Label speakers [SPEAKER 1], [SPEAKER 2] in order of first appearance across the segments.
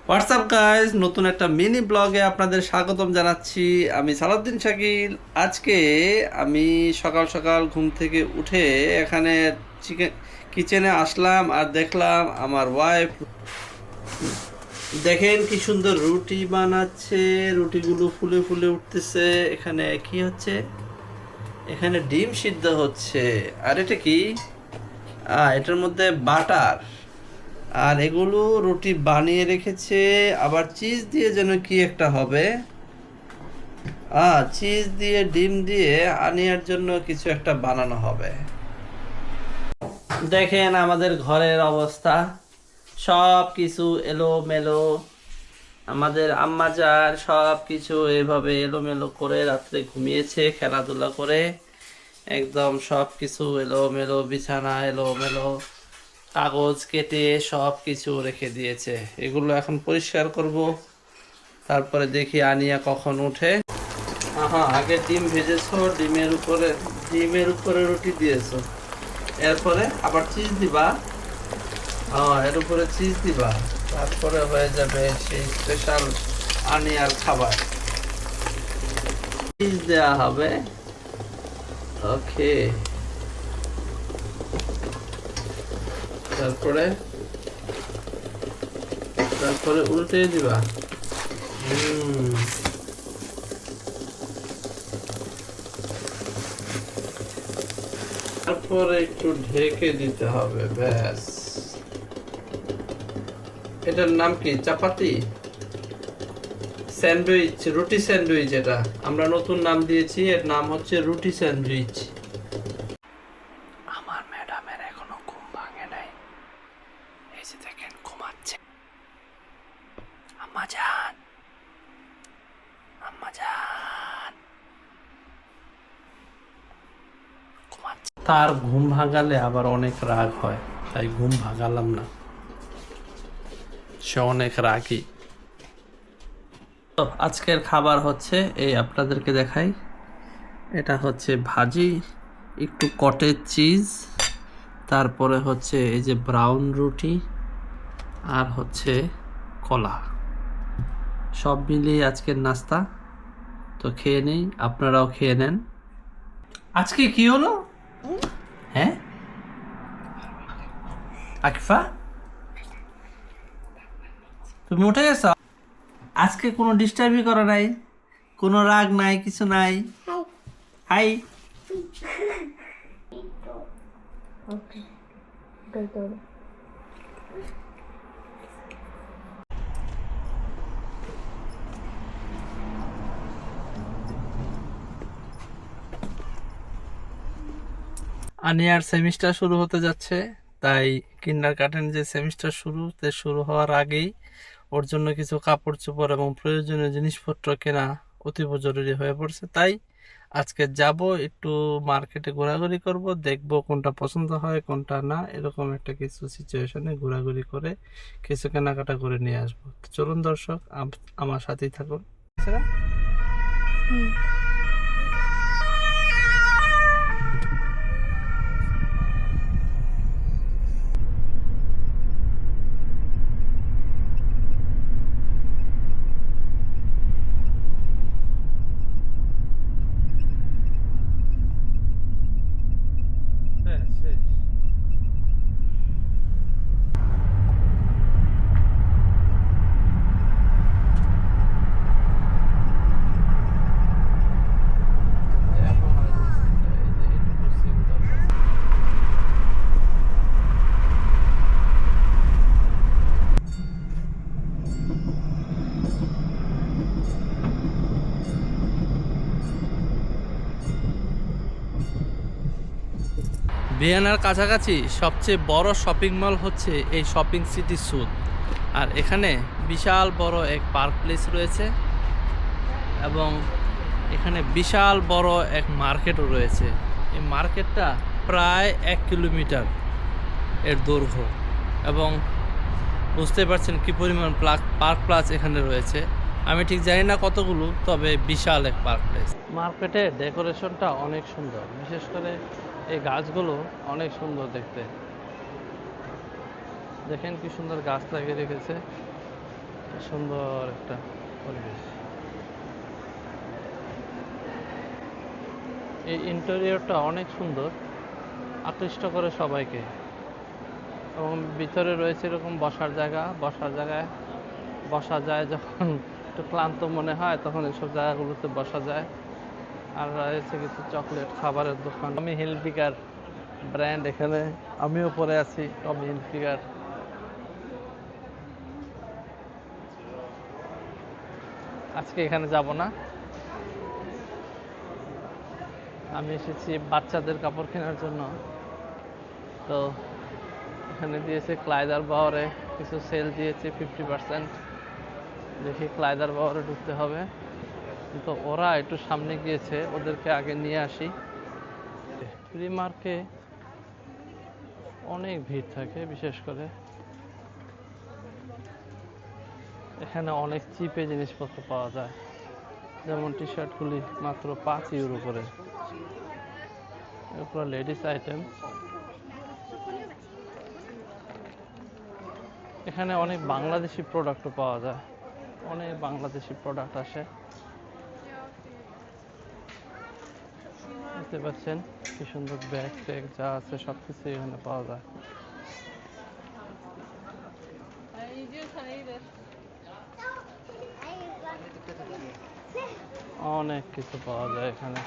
[SPEAKER 1] WhatsApp guys, নতুন একটা mini ব্লগে আপনাদের স্বাগতম জানাচ্ছি। আমি সালাউদ্দিন শাকিল। আজকে আমি সকাল সকাল ঘুম থেকে উঠে এখানে চিকেন কিচেনে আসলাম আর দেখলাম আমার ওয়াইফ দেখেন কি সুন্দর রুটি বানাচ্ছে। রুটিগুলো ফুলে ফুলে উঠতেছে। এখানে কি হচ্ছে? এখানে ডিম সিদ্ধ হচ্ছে। আর এটা কি? এটার মধ্যে বাটার। আর এগুলো রুটি বানিয়ে রেখেছে। আবার চিজ দিয়ে যেন কি একটা হবে। চিজ দিয়ে ডিম দিয়ে আনিয়ার জন্য কিছু একটা বানানো হবে। দেখেন আমাদের ঘরের অবস্থা, সব কিছু এলোমেলো। আমাদের আম্মা যার সব কিছু এভাবে এলোমেলো করে রাত্রে ঘুমিয়েছে খেলাধুলা করে। একদম সব কিছু এলোমেলো, বিছানা এলোমেলো, কাগজ কেটে সব কিছু রেখে দিয়েছে। এগুলো এখন পরিষ্কার করব, তারপরে দেখি আনিয়া কখন উঠে। আগে ডিম ভেজেছো, ডিমের উপরে রুটি দিয়েছো, এরপরে আবার চিজ দিবা। এর উপরে চিজ দিবা, তারপরে হয়ে যাবে সেই স্পেশাল আনিয়ার খাবার। চিজ দেওয়া হবে। ওকে, তারপরে তারপরে উল্টে দিবা। তারপরে একটু ঢেকে দিতে হবে, ব্যাস। এটার নাম কি? চাপাতি স্যান্ডউইচ, রুটি স্যান্ডউইচ। এটা আমরা নতুন নাম দিয়েছি, এর নাম হচ্ছে রুটি স্যান্ডউইচ। আমার ম্যাডামের এখনো ঘুম ভাঙে নাই, এই যে দেখেন ঘুমাচ্ছে। আম্মা জান, আম্মা জান ঘুমাচ্ছে। তার ঘুম ভাঙালে আবার অনেক রাগ হয়, তাই ঘুম ভাঙালাম না। সে অনেক রাগী। তো আজকের খাবার হচ্ছে এই, আপনাদেরকে দেখাই। এটা হচ্ছে ভাজি, একটু কটেজ চিজ, তারপরে হচ্ছে এই যে ব্রাউন রুটি, আর হচ্ছে কলা। সব মিলিয়ে আজকের নাস্তা। তো খেয়ে নেই, আপনারাও খেয়ে নেন। আজকে কি হলো? হ্যাঁ আকিফা, তুমি উঠে গেছো? আজকে কোনো ডিস্টার্বই করা নাই, কোনো রাগ নাই, কিছু নাই। হাই। আনিয়ার সেমিস্টার শুরু হতে যাচ্ছে, তাই কিন্ডারগার্টেন যে সেমিস্টার শুরু হওয়ার আগেই ওর জন্য কিছু কাপড় চোপড় এবং প্রয়োজনীয় জিনিসপত্র কেনা অতীব জরুরি হয়ে পড়ছে। তাই আজকে যাব, একটু মার্কেটে ঘোরাঘুরি করব, দেখব কোনটা পছন্দ হয় কোনটা না। এরকম একটা কিছু সিচুয়েশনে ঘোরাঘুরি করে কিছু কেনাকাটা করে নিয়ে আসবো। তো চলুন দর্শক, আমার সাথেই থাকুন। হ্যাঁ, শেষ। এখন আর এই যে এইটুকু সিম দরকার। ভিয়েনার কাছাকাছি সবচেয়ে বড় শপিং মল হচ্ছে এই শপিং সিটি সুদ। আর এখানে বিশাল বড় এক পার্ক প্লেস রয়েছে, এবং এখানে বিশাল বড় এক মার্কেটও রয়েছে। এই মার্কেটটা প্রায় 1 কিলোমিটার এর দৈর্ঘ্য, এবং বুঝতে পারছেন কি পরিমাণ পার্ক প্লাস এখানে রয়েছে। আমি ঠিক জানি না কতগুলো, তবে বিশাল এক পার্ক প্লেস। মার্কেটের ডেকোরেশনটা অনেক সুন্দর, বিশেষ করে এই গাছগুলো অনেক সুন্দর দেখতে। দেখেন কি সুন্দর গাছ লাগিয়ে রেখেছে। সুন্দর একটা পরিবেশ। এই ইন্টেরিয়রটা অনেক সুন্দর, আকৃষ্ট করে সবাইকে। এবং ভিতরে রয়েছে এরকম বসার জায়গায় বসা যায় যখন একটু ক্লান্ত মনে হয়, তখন এইসব জায়গাগুলোতে বসা যায়। আর রয়েছে কিছু চকলেট খাবারের দোকান। টমি হিলফিগার ব্র্যান্ড, এখানে আমিও পরে আছি টমি হিলফিগার। আজকে এখানে যাব না, আমি এসেছি বাচ্চাদের কাপড় কেনার জন্য। তো এখানে দিয়েছে ক্লাইদার বাওয়ারে কিছু সেল দিয়েছে 50%। দেখি ক্লাইদার বাওয়ারে ঢুকতে হবে, কিন্তু ওরা একটু সামনে গিয়েছে, ওদেরকে আগে নিয়ে আসি। প্রিমার্কে অনেক ভিড় থাকে, বিশেষ করে এখানে অনেক চিপে জিনিসপত্র পাওয়া যায়। যেমন টি শার্টগুলি মাত্র 5 ইউরো করে। এরপর লেডিস আইটেম, এখানে অনেক বাংলাদেশি প্রোডাক্টও পাওয়া যায়, অনেক বাংলাদেশি প্রোডাক্ট আসে। দেখতে পাচ্ছেন কি সুন্দর ব্যাগ ট্যাগ যা আছে সবকিছু এখানে পাওয়া যায়। অনেক কিছু পাওয়া যায় এখানে,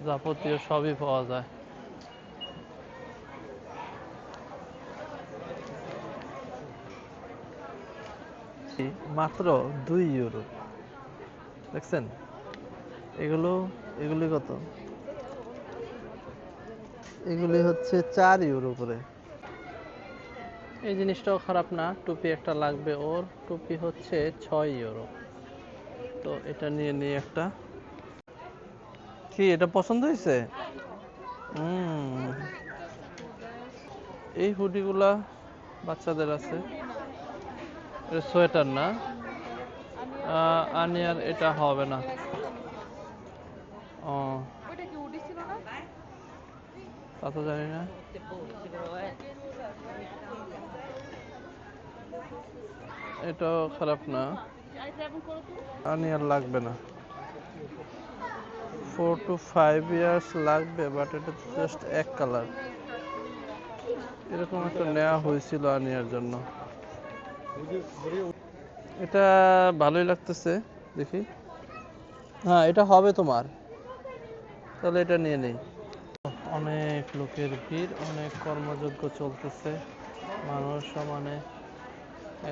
[SPEAKER 1] যাবতীয় সবই পাওয়া যায়। মাত্র 2 ইউরো, দেখছেন? এগুলি কত? এগুলি হচ্ছে 4 ইউরো করে। এই জিনিসটাও খারাপ না, টুপি একটা লাগবে ওর, টুপি হচ্ছে 6 ইউরো। তো এটা নিয়ে নিই একটা। কি এটা পছন্দ হয়েছে? এই হুডিগুলা বাচ্চাদের আছে, এটা সোয়েটার না, আনিয়ার এটা হবে না। ও তা তো জানি না। এটাও খারাপ না, আনিয়ার লাগবে না। 4 to 5 ইয়ার্স লাগবে, বাট এটা জাস্ট এক কালার। এরকম একটা নেওয়া হয়েছিল আনিয়ার জন্য। এটা ভালোই লাগতেছে, দেখি। হ্যাঁ এটা হবে তোমার, তাহলে এটা নিয়ে নেই। অনেক লোকের ভিড়, অনেক কর্মযজ্ঞ চলতেছে, মানুষ সমানে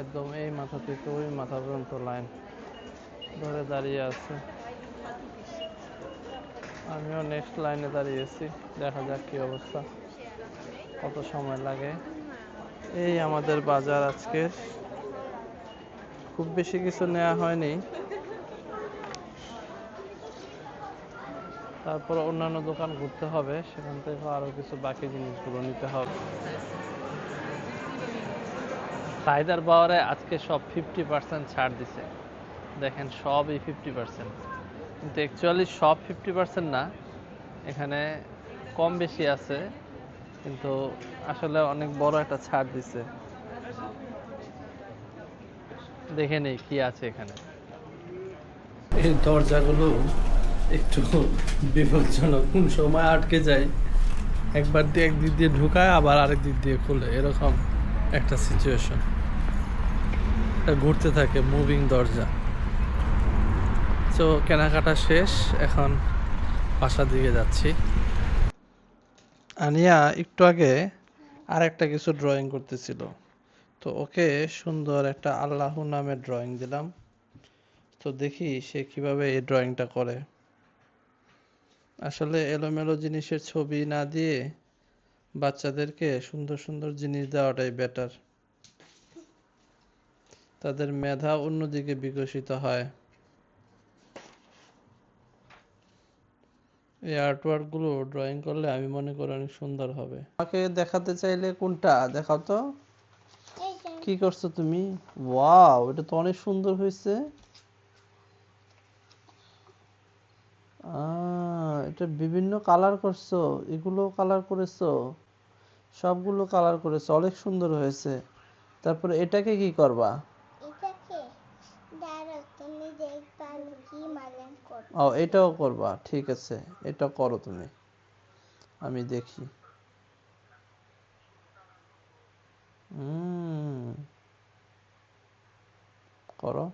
[SPEAKER 1] একদম এই মাথা থেকে ওই মাথা পর্যন্ত লাইন ধরে দাঁড়িয়ে আছে। আমিও নেক্সট লাইনে দাঁড়িয়েছি, দেখা যাক কি অবস্থা, কত সময় লাগে। এই আমাদের বাজার আজকে, খুব বেশি কিছু নেওয়া হয়নি, তারপর অন্যান্য দোকান ঘুরতে হবে, সেখান থেকে আরো কিছু বাকি জিনিসগুলো নিতে হবে। রাইদার বাওয়ারে আজকে সব 50% ছাড় দিছে, দেখেন সবই 50%, কিন্তু অ্যাকচুয়ালি সব 50% না, এখানে কম বেশি আছে, কিন্তু আসলে অনেক বড় একটা ছাড় দিছে। দেখে নেই কি আছে এখানে। এই দরজাগুলো একটু বিপজ্জনক, কোন সময় আটকে যায়, একবার দিয়ে একদিক দিয়ে ঢুকায় আবার আরেক দিক দিয়ে খুলে, এরকম একটা সিচুয়েশন। এটা ঘুরতে থাকে, মুভিং দরজা। তো কেনাকাটা শেষ, এখন বাসার দিকে যাচ্ছি। আনিয়া একটু আগে আর একটা কিছু ড্রয়িং করতেছিল, তো ওকে সুন্দর একটা আল্লাহ নামের ড্রয়িং দিলাম। তো দেখি সে কিভাবে এই ড্রয়িংটা করে। আসলে এলোমেলো জিনিসের ছবি না দিয়ে বাচ্চাদেরকে সুন্দর সুন্দর জিনিস দেওয়াটাই বেটার, তাদের মেধা অন্যদিকে বিকশিত হয়। এই আর্টওয়ার্ক গুলো ড্রয়িং করলে আমি মনে করি অনেক সুন্দর হবে। আমাকে দেখাতে চাইলে কোনটা দেখাও তো, কি করছো তুমি? ওয়াও, এটা তো অনেক সুন্দর হয়েছে। এটা বিভিন্ন কালার করছো, এগুলো কালার করেছো, সবগুলো কালার করেছো, অনেক সুন্দর হয়েছে। তারপরে এটাকে কি করবা? ও এটাও করবা, ঠিক আছে, এটা করো তুমি, আমি দেখি। করো।